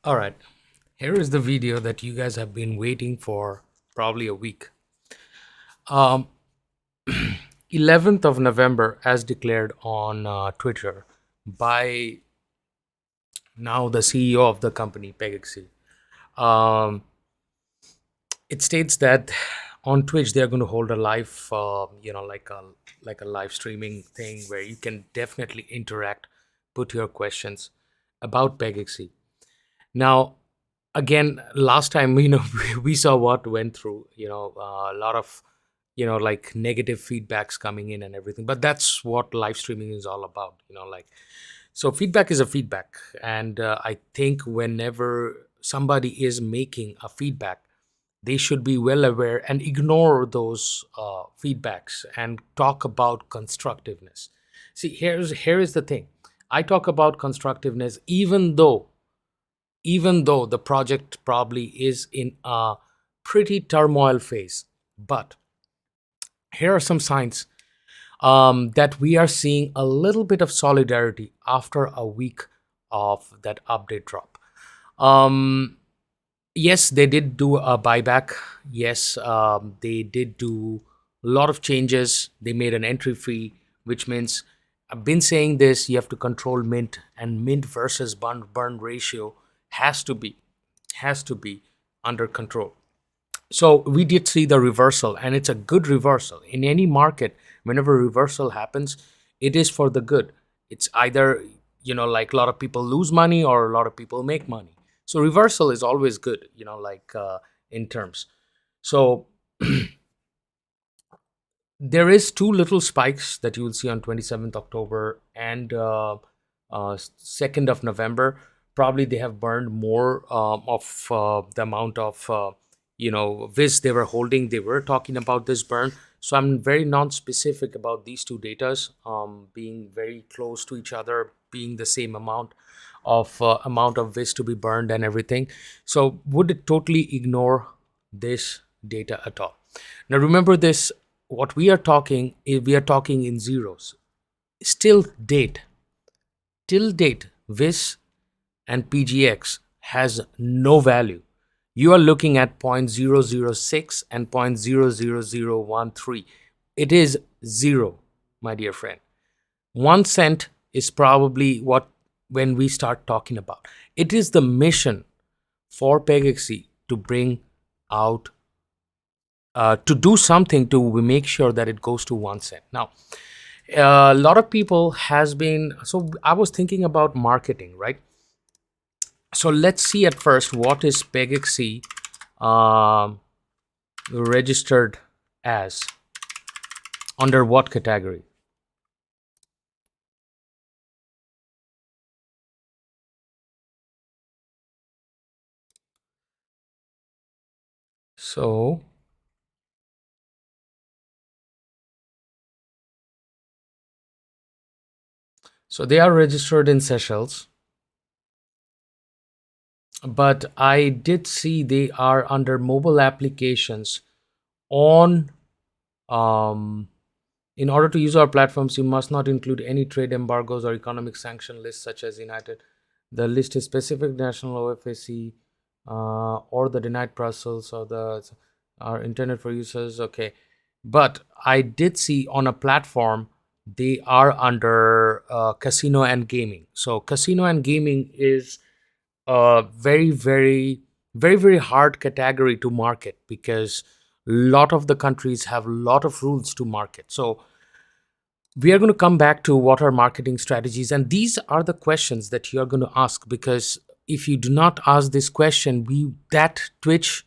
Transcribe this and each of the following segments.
All right, here is the video that you guys have been waiting for probably a week. Um, 11th of November, as declared on Twitter by now the CEO of the company, PEGAXY. Um, it states that on Twitch they're going to hold a live, like a live streaming thing where you can definitely interact, put your questions about PEGAXY. Now, again, last time, we saw what went through, a lot of, like negative feedbacks coming in and everything. But that's what live streaming is all about, so feedback is a feedback. And I think whenever somebody is making a feedback, they should be well aware and ignore those feedbacks and talk about constructiveness. See, here is the thing. I talk about constructiveness even though the project probably is in a pretty turmoil phase. But here are some signs that we are seeing a little bit of solidarity after a week of that update drop. Um, yes, they did do a buyback. Yes, they did do a lot of changes. They made an entry fee, which means I've been saying this, you have to control mint, and mint versus burn ratio has to be under control. So we did see the reversal, and it's a good reversal. In any market, whenever reversal happens, it is for the good. It's either, like a lot of people lose money or a lot of people make money. So reversal is always good, in terms. So there is two little spikes that you will see on 27th October and 2nd of November. Probably they have burned more of the amount of viz they were holding. They were talking about this burn. So I'm very non-specific about these two datas being very close to each other, being the same amount of viz to be burned and everything. So would it totally ignore this data at all? Now remember this, what we are talking in zeros. Still date, till date, VIS and PGX has no value. You are looking at 0.006 and 0.00013. It is zero, my dear friend. 1 cent is probably what when we start talking about. It is the mission for PEGAXY to bring out to do something to make sure that it goes to 1 cent. Now, a lot of people has been, so I was thinking about marketing, right? So let's see at first what is PEGAXY registered as, under what category. So they are registered in Seychelles, but I did see they are under mobile applications on in order to use our platforms, you must not include any trade embargoes or economic sanction lists such as United. The list is specific national OFAC or the denied parcels or the are intended for users. Okay, but I did see on a platform they are under casino and gaming. So casino and gaming is a very very hard category to market because a lot of the countries have a lot of rules to market. So we are going to come back to what are marketing strategies, and these are the questions that you are going to ask, because if you do not ask this question, that Twitch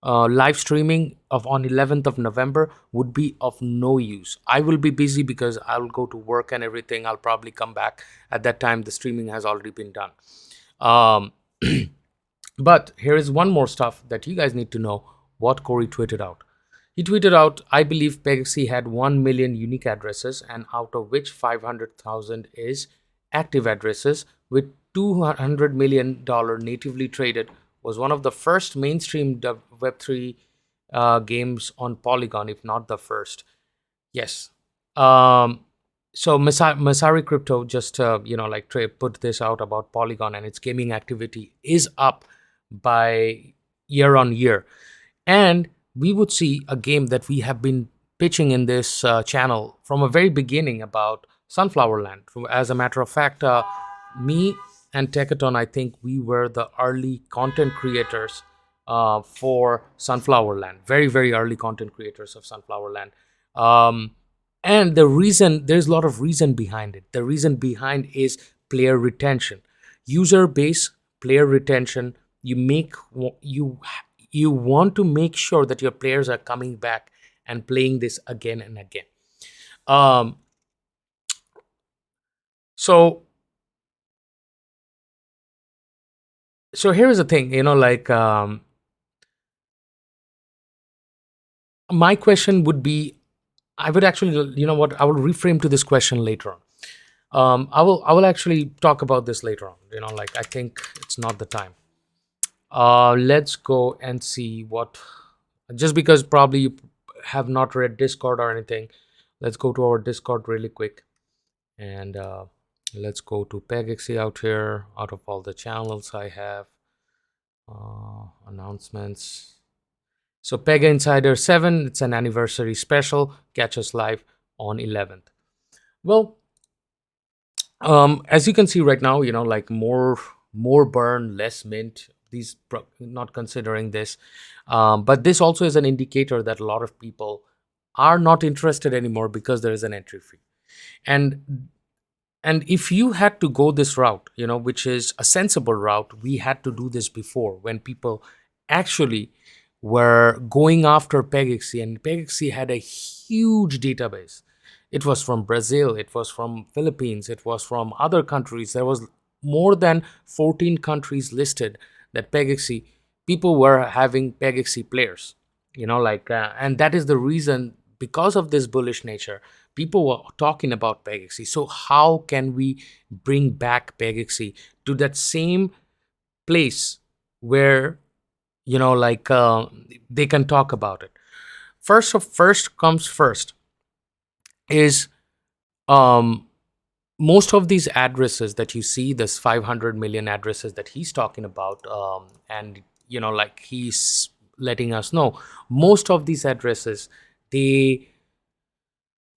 live streaming of on 11th of November would be of no use. I will be busy because I will go to work and everything. I'll probably come back at that time. The streaming has already been done. um, but here is one more stuff that you guys need to know. What Corey tweeted out. He tweeted out, I believe PEGAXY had 1 million unique addresses, and out of which 500,000 is active addresses, with $200 million natively traded, was one of the first mainstream Web3 games on Polygon, if not the first. Yes. So Masari Crypto just put this out about Polygon, and its gaming activity is up by year on year. And we would see a game that we have been pitching in this channel from a very beginning about Sunflower Land. As a matter of fact, me and Techado, I think we were the early content creators for Sunflower Land. Very, very early content creators of Sunflower Land. And there's a lot of reason behind it. The reason behind is player retention, user base, player retention. You want to make sure that your players are coming back and playing this again and again. So here is the thing, my question would be, I would actually, I will reframe to this question later on. I will actually talk about this later on. I think it's not the time. Let's go and see what, just because probably you have not read Discord or anything, let's go to our Discord really quick, and let's go to PEGAXY out here. Out of all the channels I have, announcements. So Pega Insider 7, it's an anniversary special. Catch us live on 11th. Well, as you can see right now, more burn, less mint. These, not considering this, but this also is an indicator that a lot of people are not interested anymore because there is an entry fee. And if you had to go this route, which is a sensible route, we had to do this before, when people actually were going after PEGAXY, and PEGAXY had a huge database. It was from Brazil, it was from Philippines, it was from other countries. There was more than 14 countries listed that PEGAXY, people were having PEGAXY players, and that is the reason, because of this bullish nature, people were talking about PEGAXY. So how can we bring back PEGAXY to that same place where, they can talk about it? First comes first is, most of these addresses that you see, this 500 million addresses that he's talking about, and he's letting us know, most of these addresses, they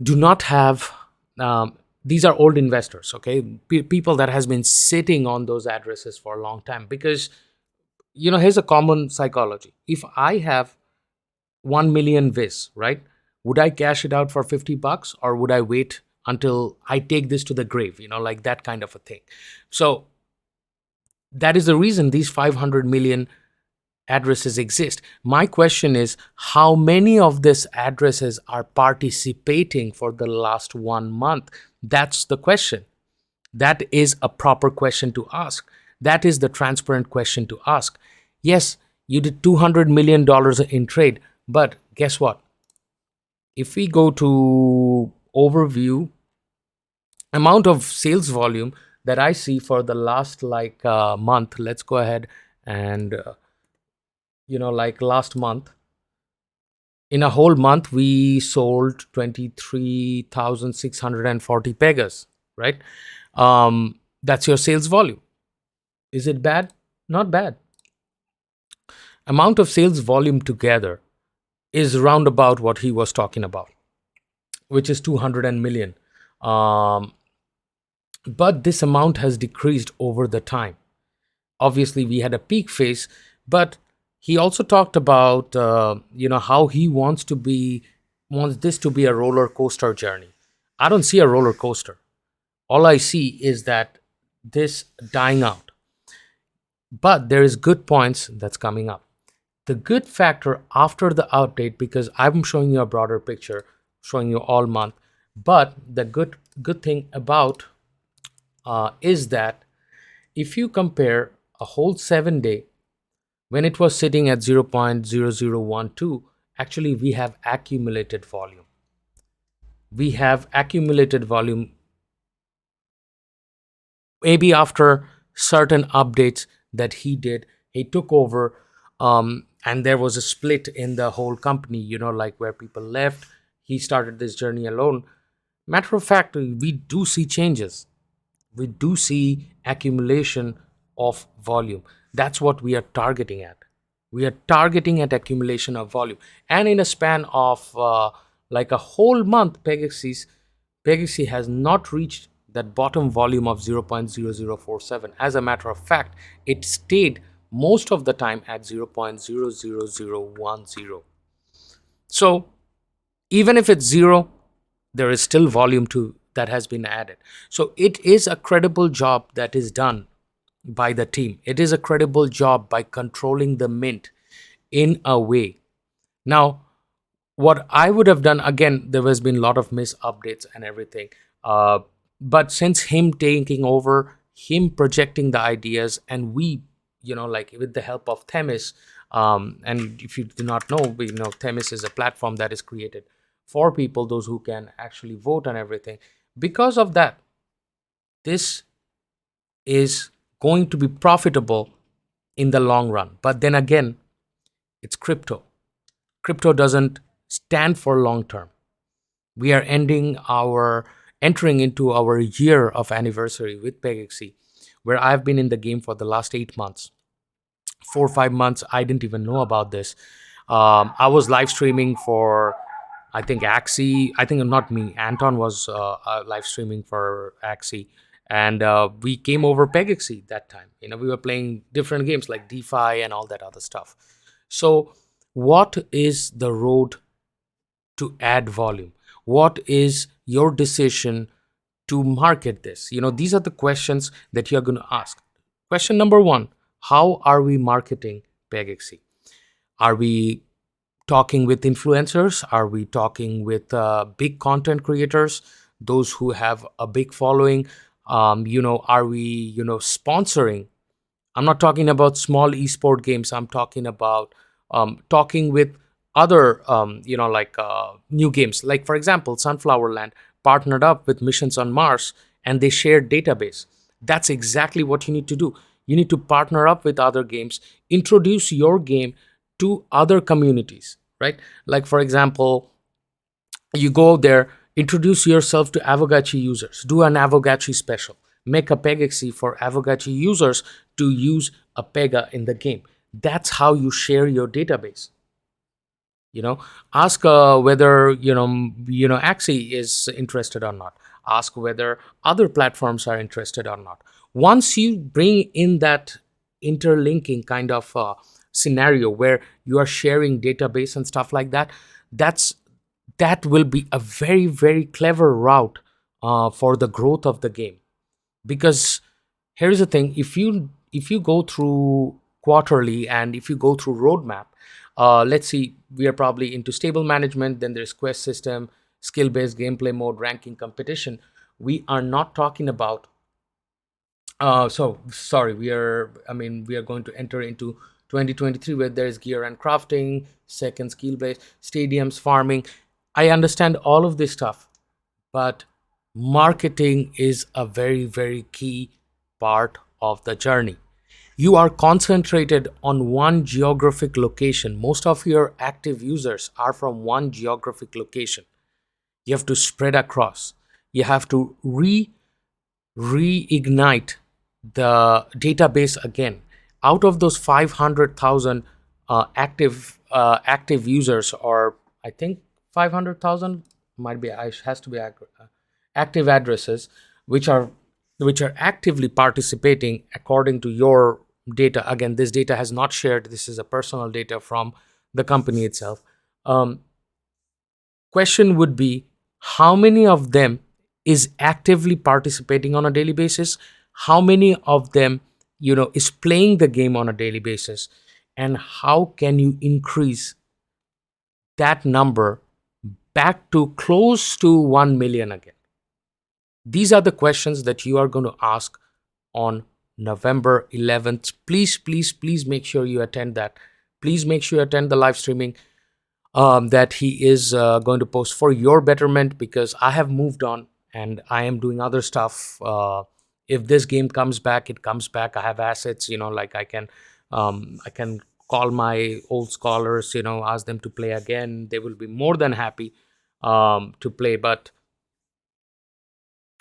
do not have, these are old investors, okay, people that has been sitting on those addresses for a long time. Because here's a common psychology: if I have 1 million vis, right, would I cash it out for $50, or would I wait until I take this to the grave, that kind of a thing? So that is the reason these 500 million addresses exist. My question is, how many of these addresses are participating for the last 1 month? That's the question. That is a proper question to ask. That is the transparent question to ask. Yes, you did $200 million in trade, but guess what? If we go to overview, amount of sales volume that I see for the last month, let's go ahead and last month, in a whole month we sold 23,640 Pegas, right? That's your sales volume. Is it bad? Not bad. Amount of sales volume together is round about what he was talking about, which is 200 million. But this amount has decreased over the time. Obviously, we had a peak phase, but he also talked about how he wants this to be a roller coaster journey. I don't see a roller coaster. All I see is that this dying out. But there is good points that's coming up. The good factor after the update, because I'm showing you a broader picture, showing you all month, but the good thing about is that if you compare a whole 7-day, when it was sitting at 0.0012, actually we have accumulated volume. We have accumulated volume maybe after certain updates that he did. He took over, and there was a split in the whole company, where people left. He started this journey alone. Matter of fact, we do see changes. We do see accumulation of volume. That's what we are targeting at. We are targeting at accumulation of volume. And in a span of like a whole month, PEGAXY has not reached that bottom volume of 0.0047. As a matter of fact, it stayed most of the time at 0.00010. So even if it's zero, there is still volume to that has been added. So it is a credible job that is done by the team. It is a credible job by controlling the mint in a way. Now, what I would have done, again, there has been a lot of miss updates and everything. Uh, but since him taking over, him projecting the ideas, and we, like with the help of Themis, and if you do not know, Themis is a platform that is created for people, those who can actually vote and everything. Because of that, this is going to be profitable in the long run. But then again, it's crypto. Crypto doesn't stand for long term. We are entering into our year of anniversary with PEGAXY, where I've been in the game for the last 8 months. 4 or 5 months, I didn't even know about this. I was live streaming for, I think, Axie. I think not me. Anton was live streaming for Axie, and we came over PEGAXY that time. We were playing different games like DeFi and all that other stuff. So, what is the road to add volume? What is your decision to market this? These are the questions that you're going to ask. Question number one: how are we marketing PEGAXY? Are we talking with influencers? Are we talking with big content creators, those who have a big following? Are we, sponsoring? I'm not talking about small esport games. I'm talking about talking with other, new games. Like, for example, Sunflower Land partnered up with Missions on Mars and they shared database. That's exactly what you need to do. You need to partner up with other games, introduce your game to other communities, right? Like, for example, you go there, introduce yourself to Avogadro users, do an Avogadro special, make a PEGAXY for Avogadro users to use a Pega in the game. That's how you share your database. Ask whether Axie is interested or not. Ask whether other platforms are interested or not. Once you bring in that interlinking kind of scenario where you are sharing database and stuff like that, that's that will be a very, very clever route for the growth of the game. Because here's the thing: if you go through quarterly and if you go through roadmap, let's see, we are probably into stable management, then there's quest system, skill based gameplay mode, ranking, competition. We are not talking about so sorry, we are going to enter into 2023 where there is gear and crafting, second skill based stadiums, farming. I understand all of this stuff, but marketing is a very, very key part of the journey. You are concentrated on one geographic location. Most of your active users are from one geographic location. You have to spread across. You have to reignite the database again. Out of those 500,000 active users, or I think 500,000 might be has to be active addresses, which are actively participating according to your data. Again, this data has not shared. This is a personal data from the company itself. Question would be, how many of them is actively participating on a daily basis? How many of them is playing the game on a daily basis? And how can you increase that number back to close to 1 million again? These are the questions that you are going to ask on November 11th. Please, please, please make sure you attend that. Please make sure you attend the live streaming that he is going to post for your betterment, because I have moved on and I am doing other stuff. If this game comes back, it comes back. I have assets, like I can call my old scholars, ask them to play again. They will be more than happy to play. But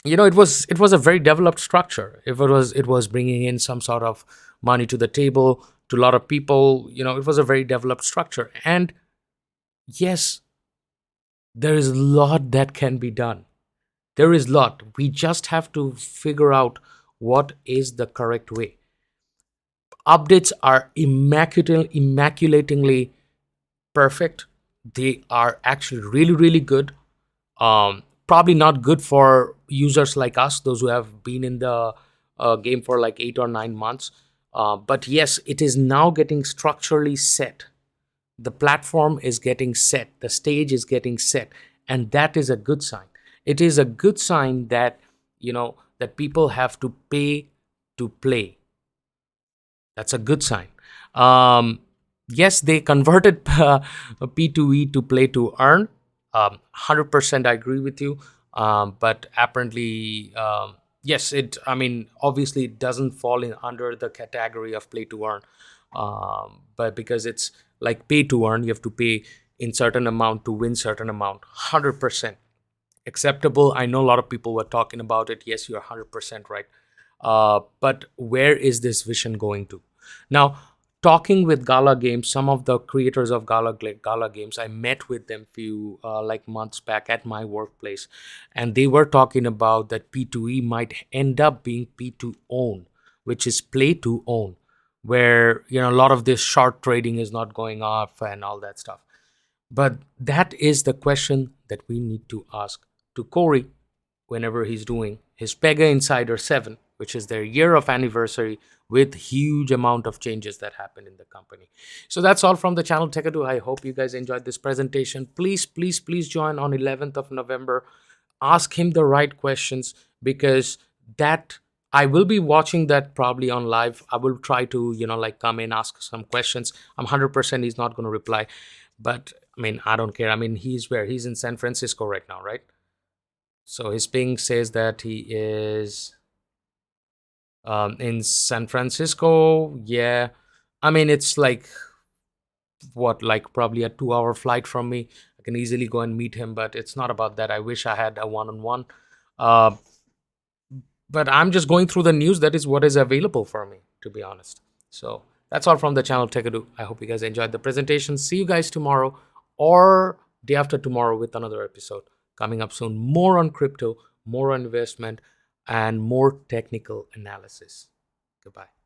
it was a very developed structure. If it was bringing in some sort of money to the table to a lot of people, it was a very developed structure. And yes, there is a lot that can be done. There is a lot. We just have to figure out what is the correct way. Updates are immaculatingly perfect. They are actually really, really good. Probably not good for users like us, those who have been in the game for like 8 or 9 months. But yes, it is now getting structurally set. The platform is getting set. The stage is getting set, and that is a good sign. It is a good sign that that people have to pay to play. That's a good sign. Yes, they converted P2E to play to earn. 100% I agree with you. But apparently, yes, I mean, obviously, it doesn't fall in under the category of play to earn. But because it's like pay to earn, you have to pay in certain amount to win certain amount. 100% acceptable. I know a lot of people were talking about it. Yes, you're 100% right. But where is this vision going to? Now, talking with Gala Games, some of the creators of Gala Games, I met with them few like months back at my workplace, and they were talking about that P2E might end up being P2 own, which is play to own, where a lot of this short trading is not going off and all that stuff. But that is the question that we need to ask to Corey whenever he's doing his Pega Insider 7, which is their year of anniversary with huge amount of changes that happened in the company. So that's all from the channel Techado. I hope you guys enjoyed this presentation. Please, please, please join on 11th of November. Ask him the right questions, because that I will be watching that probably on live. I will try to, like come in, ask some questions. I'm 100% he's not going to reply. But I mean, I don't care. I mean, he's where? He's in San Francisco right now, right? So his ping says that he is in San Francisco. Yeah. I mean, it's like what, like probably a 2 hour flight from me. I can easily go and meet him, but it's not about that. I wish I had a one on one. But I'm just going through the news. That is what is available for me, to be honest. So that's all from the channel Techado. I hope you guys enjoyed the presentation. See you guys tomorrow or day after tomorrow with another episode coming up soon. More on crypto, more on investment, and more technical analysis. Goodbye.